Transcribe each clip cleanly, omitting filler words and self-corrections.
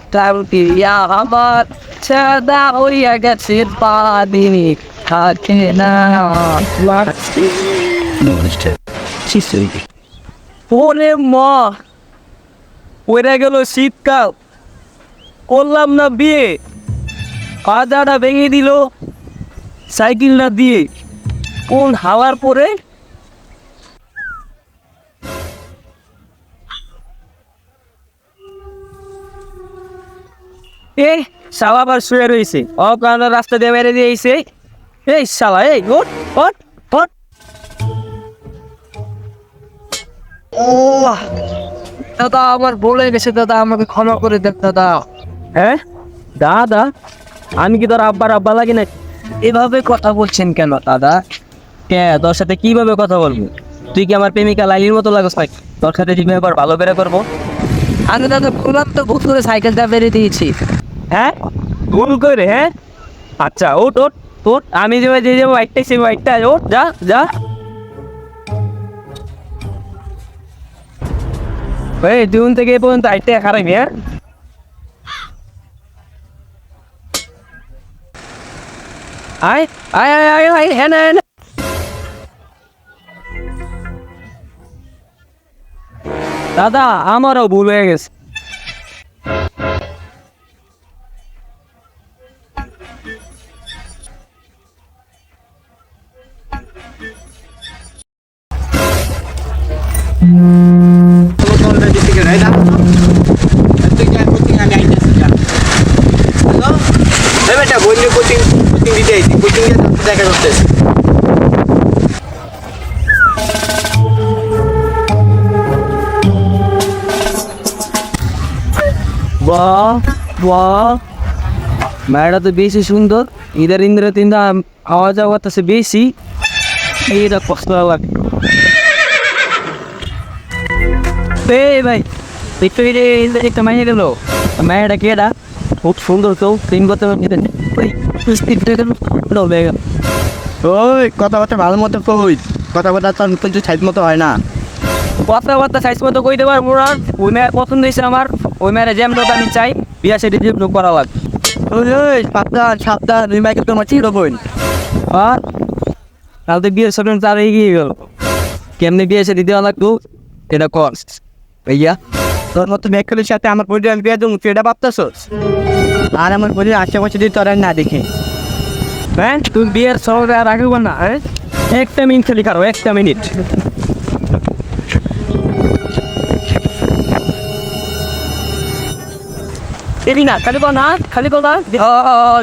Tapi ya amat cerda ya getse padi থাকে না লাগছে ওরে মা ওইরা গেল শীতকাল করলাম না বিয়ে পাদাটা ভেঙে দিল সাইকেলটা দিয়ে কোন হাওয়ার পরে এই শালা আবার শুয়ে রয়েছে অকারণে রাস্তা দিয়ে মেরে দিয়েছে এই শালা এই ওঠ ওঠ ওঠ দাদা আমার বলে গেছে দাদা আমাকে ক্ষমা করে দেন দাদা হ্যাঁ দাদা আমি কি তোর আব্বার আব্বা লাগি না এভাবে কথা বলছেন কেন দাদা কে তোর সাথে কিভাবে কথা বলবো তুই কি আমার প্রেমিকা লাইলির মতো লাগছ ভাই তোর সাথে যদি এবার ভালো বেড়ে করবো আরে দাদা বললাম তো ভুল করে সাইকেলটা বেরিয়ে দিয়েছি হ্যাঁ ভুল করে হ্যাঁ আচ্ছা ওঠ ওঠ ওঠ আমি যে যাবো বাইকটাই সে বাইকটা ওঠ যা যা এই জুন থেকে এ পর্যন্ত আইতে খারাপি হ্যাঁ আয় আয় আয় আয় আয় হ্যাঁ না দাদা আমারও ভুল হয়ে গেছে বাহ বাহ মেয়েটা তো বেশি সুন্দর ইদার ইন্দ্রে তিনটা আওয়াজ আওয়াজ আছে বেশি এইটা কষ্ট লাগে ভাই একটু একটা মাইনে গেল মেয়েটা কেটা খুব সুন্দর তো 3 বছর ওই কথাবার্তা ভালো মতো কই কথাবার্তা তো কিন্তু সাইজ মতো হয় না কথাবার্তা সাইজ মতো কইতে পারবো না ওই মেয়ের পছন্দ হয়েছে আমার ওই মেয়ের যেমন আমি চাই বিয়া সেটি যেমন করা লাগবে ওই সাবধান সাবধান ওই মাইকেল তোমার চির বোন আর কাল তো বিয়ের সব তার এগিয়ে গেল কেমনি বিয়ে সেটি দেওয়া লাগতো এটা কর ভাইয়া তোর মতো মেয়েগুলোর সাথে আমার পরিবার বিয়ে দেবো তুই এটা ভাবতেছস আর আমার পরিবার আশেপাশে যদি তোরা না দেখে হ্যাঁ তুমি বিয়ের সঙ্গে আর রাখবো না হ্যাঁ একটা মিনিট খালি খারো একটা মিনিট এলি না খালি বল না খালি বল না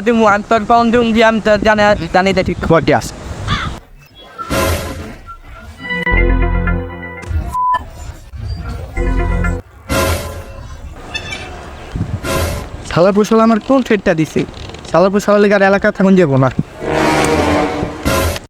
দিমু আন্তর পাউন্ড দিম দিয়াম জানে জানি দে ঠিক বটি আস সালারপুর সালা আমার কোন ট্রেডটা দিছে সালারপুর সালা লেগার এলাকা থাকুন যাবো না